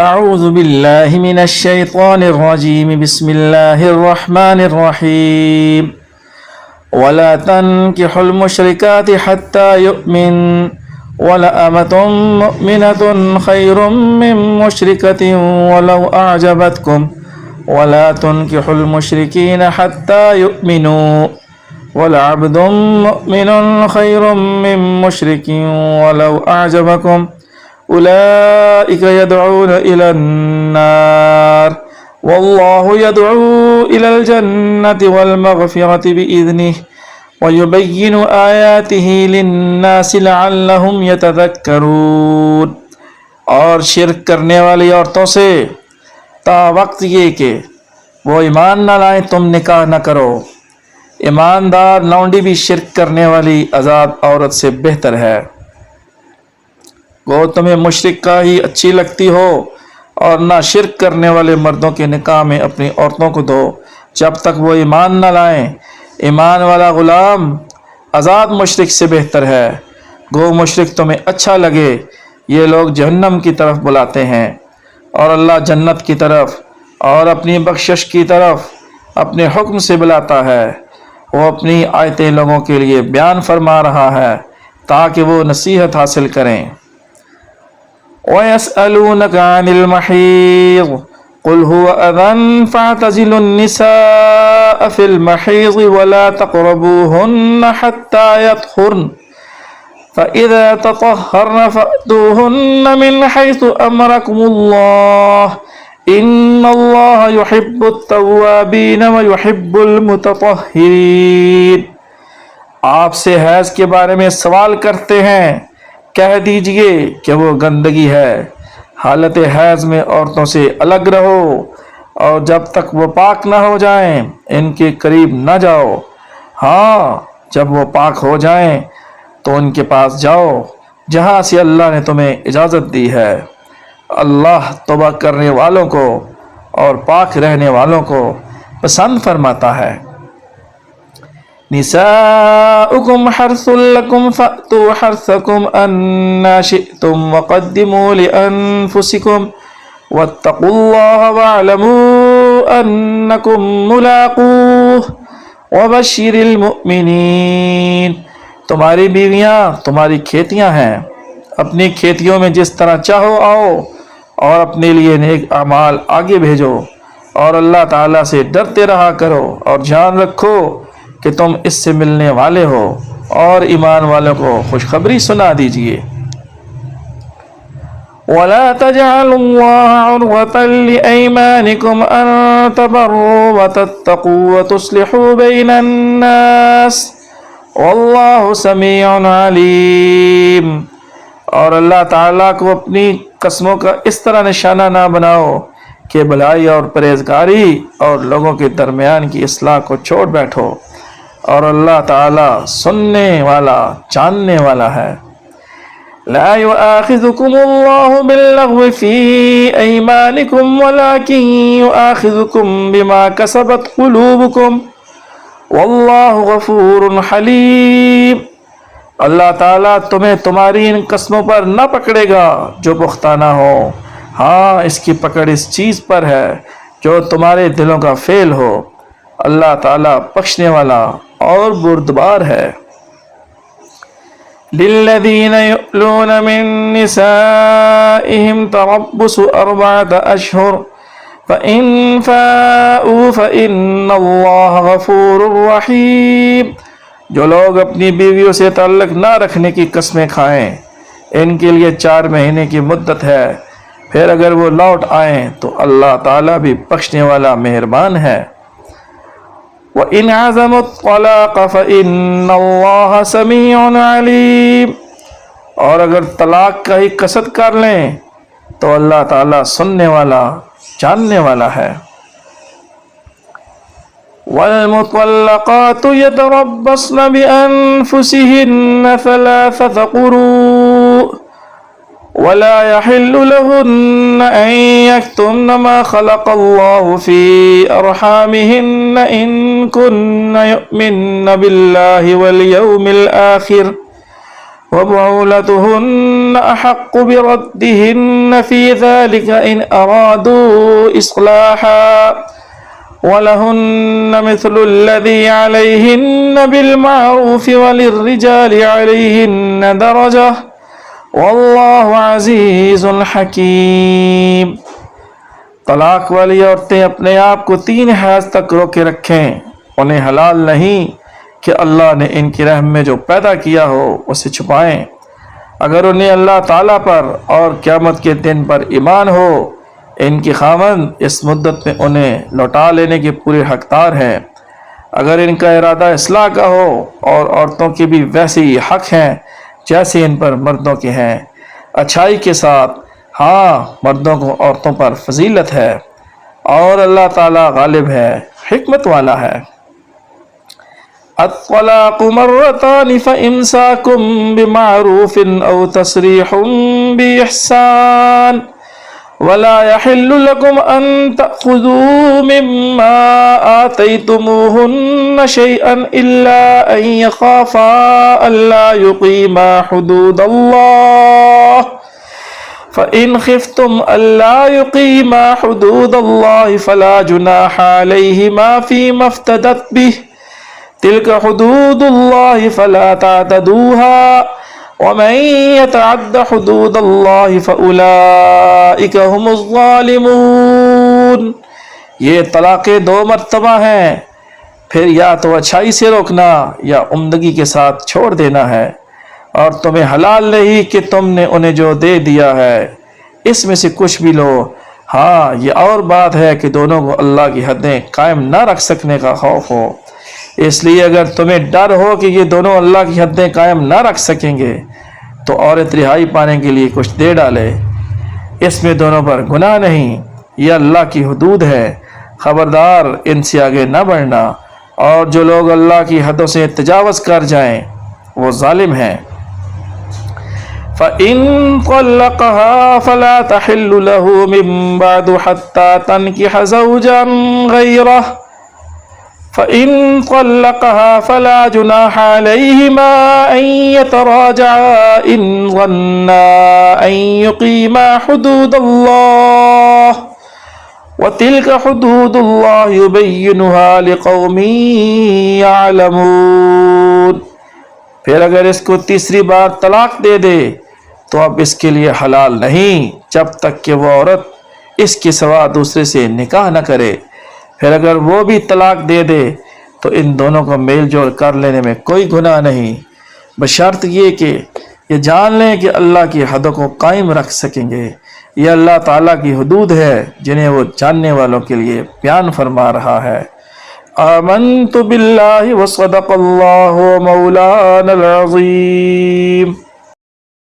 أعوذ بالله من الشيطان الرجيم بسم الله الرحمن الرحيم ولا تنكحوا المشركات حتى يؤمن ولأمة مؤمنة خير من مشركة ولو أعجبتكم ولا تنكحوا المشركين حتى يؤمنوا ولعبد مؤمن خير من مشرك ولو أعجبكم أولئك يدعون إلى النار والله يدعو إلى الجنة والمغفرة بإذنه ويبين آياته للناس لعلهم يتذكرون. اور شرک کرنے والی عورتوں سے تا وقت یہ کہ وہ ایمان نہ لائیں تم نکاح نہ کرو. ایماندار لونڈی بھی شرک کرنے والی آزاد عورت سے بہتر ہے. وہ تمہیں مشرک کا ہی اچھی لگتی ہو اور نہ شرک کرنے والے مردوں کے نکاح میں اپنی عورتوں کو دو جب تک وہ ایمان نہ لائیں. ایمان والا غلام آزاد مشرک سے بہتر ہے. گو مشرک تمہیں اچھا لگے. یہ لوگ جہنم کی طرف بلاتے ہیں اور اللہ جنت کی طرف اور اپنی بخشش کی طرف اپنے حکم سے بلاتا ہے. وہ اپنی آیتیں لوگوں کے لیے بیان فرما رہا ہے تاکہ وہ نصیحت حاصل کریں. وَيَسْأَلُونَكَ عَنِ الْمَحِيضِ قُلْ هُوَ أَذًى فَاعْتَزِلُوا النِّسَاءَ فِي الْمَحِيضِ وَلَا تَقْرَبُوهُنَّ حَتَّى يَطْهُرْنَ فَإِذَا تَطَهَّرْنَ فَأْتُوهُنَّ مِنْ حَيْثُ أَمَرَكُمُ اللَّهُ إِنَّ اللَّهَ يُحِبُّ التَّوَّابِينَ وَيُحِبُّ الْمُتَطَهِّرِينَ. آپ سے حیض کے بارے میں سوال کرتے ہیں. کہہ دیجئے کہ وہ گندگی ہے. حالت حیض میں عورتوں سے الگ رہو اور جب تک وہ پاک نہ ہو جائیں ان کے قریب نہ جاؤ. ہاں جب وہ پاک ہو جائیں تو ان کے پاس جاؤ جہاں سے اللہ نے تمہیں اجازت دی ہے. اللہ توبہ کرنے والوں کو اور پاک رہنے والوں کو پسند فرماتا ہے. نساؤکم حرث لکم فأتوا حرثکم انا شئتم وقدموا لأنفسکم واتقوا اللہ واعلموا انکم ملاقوہ وبشر المؤمنین. تمہاری بیویاں تمہاری کھیتیاں ہیں. اپنی کھیتیوں میں جس طرح چاہو آؤ اور اپنے لیے نیک اعمال آگے بھیجو اور اللہ تعالیٰ سے ڈرتے رہا کرو اور جان رکھو کہ تم اس سے ملنے والے ہو اور ایمان والوں کو خوشخبری سنا دیجئے. وَلَا تَجْعَلُوا اللَّهَ عُرْضَةً لِأَيْمَانِكُمْ أَن تَبَرُّوا وَتَتَّقُوا وَتُصْلِحُوا بَيْنَ النَّاسِ وَاللَّهُ سَمِيعٌ عَلِيمٌ. اور اللہ تعالیٰ کو اپنی قسموں کا اس طرح نشانہ نہ بناؤ کہ بھلائی اور پرہیزگاری اور لوگوں کے درمیان کی اصلاح کو چھوڑ بیٹھو اور اللہ تعالیٰ سننے والا جاننے والا ہے. لا يؤاخذكم الله باللغو في أيمانكم ولكن يؤاخذكم بما كسبت قلوبكم والله غفور حليم. اللہ تعالیٰ تمہیں تمہاری ان قسموں پر نہ پکڑے گا جو پختانہ ہو. ہاں اس کی پکڑ اس چیز پر ہے جو تمہارے دلوں کا فعل ہو. اللہ تعالیٰ بخشنے والا اور بردبار ہے. للذین یؤلون من نسائهم تربص 4 اشہر فإن فاءوا فإن اللہ غفور رحیم. جو لوگ اپنی بیویوں سے تعلق نہ رکھنے کی قسمیں کھائیں ان کے لیے 4 مہینے کی مدت ہے. پھر اگر وہ لوٹ آئیں تو اللہ تعالیٰ بھی بخشنے والا مہربان ہے. وَإِنْ عَزَمُوا الطَّلَاقَ فَإِنَّ اللَّهَ سَمِيعٌ عَلِيمٌ. اور اگر طلاق کا ہی قصد کر لیں تو اللہ تعالیٰ سننے والا جاننے والا ہے. وَالْمُطَلَّقَاتُ يَتَرَبَّصْنَ بِأَنفُسِهِنَّ 3 قُرُوءٍ ولا يحل لهن أن يكتمن ما خلق الله في أرحامهن إن كن يؤمن بالله واليوم الآخر وبعولتهن أحق بردهن في ذلك إن أرادوا إصلاحا ولهن مثل الذي عليهن بالمعروف وللرجال عليهن درجة واللہ عزیز حکیم۔ طلاق والی عورتیں اپنے آپ کو 3 حیض تک روکے رکھیں، انہیں حلال نہیں کہ اللہ نے ان کی رحم میں جو پیدا کیا ہو اسے چھپائیں۔ اگر انہیں اللہ تعالیٰ پر اور قیامت کے دن پر ایمان ہو، ان کی خاوند اس مدت میں انہیں لوٹا لینے کے پورے حقدار ہیں۔ اگر ان کا ارادہ اصلاح کا ہو، اور عورتوں کے بھی ویسے ہی حق ہیں جیسے ان پر مردوں کے ہیں، اچھائی کے ساتھ۔ ہاں، مردوں کو عورتوں پر فضیلت ہے، اور اللہ تعالیٰ غالب ہے، حکمت والا ہے۔ الطلاق مرتان فإمساكم بمعروف أو تسريح بإحسان ولا يحل لكم أن تأخذوا مما آتيتموهن شيئا إلا أن يخافا ألا يقيما حدود الله فإن خفتم ألا يقيما حدود الله فلا جناح عليهما فيما افتدت به تلك حدود الله فلا تعتدوها ومن يتعد حدود الله فأولئك هم الظالمون۔ یہ طلاقیں 2 مرتبہ ہیں، پھر یا تو اچھائی سے روکنا یا عمدگی کے ساتھ چھوڑ دینا ہے، اور تمہیں حلال نہیں کہ تم نے انہیں جو دے دیا ہے اس میں سے کچھ بھی لو۔ ہاں، یہ اور بات ہے کہ دونوں کو اللہ کی حدیں قائم نہ رکھ سکنے کا خوف ہو، اس لیے اگر تمہیں ڈر ہو کہ یہ دونوں اللہ کی حدیں قائم نہ رکھ سکیں گے تو عورت رہائی پانے کے لیے کچھ دے ڈالے، اس میں دونوں پر گناہ نہیں، یہ اللہ کی حدود ہے، خبردار ان سے آگے نہ بڑھنا، اور جو لوگ اللہ کی حدوں سے تجاوز کر جائیں وہ ظالم ہیں۔ فَإِن طَلَّقَهَا فَلَا تَحِلُّ لَهُ مِن بَعْدُ حَتَّى تَنكِحَ زَوْجًا غَيْرَهُ فَإِن طَلَّقَهَا فَلَا جُنَاحَ عَلَيْهِمَا أَن يَتَرَاجَعَا إِن ظَنَّا أَن يُقِيمَا حُدُودَ اللَّهِ وَتِلْكَ حُدُودُ اللَّهِ يُبَيِّنُهَا لِقَوْمٍ يَعْلَمُونَ۔ پھر اگر اس کو 3 بار طلاق دے دے تو اب اس کے لیے حلال نہیں جب تک کہ وہ عورت اس کے سوا دوسرے سے نکاح نہ کرے۔ پھر اگر وہ بھی طلاق دے دے تو ان دونوں کو میل جول کر لینے میں کوئی گناہ نہیں، بشرط یہ کہ یہ جان لیں کہ اللہ کی حدوں کو قائم رکھ سکیں گے۔ یہ اللہ تعالیٰ کی حدود ہے جنہیں وہ جاننے والوں کے لیے بیان فرما رہا ہے۔ آمنت باللہ وصدق اللہ مولانا العظیم۔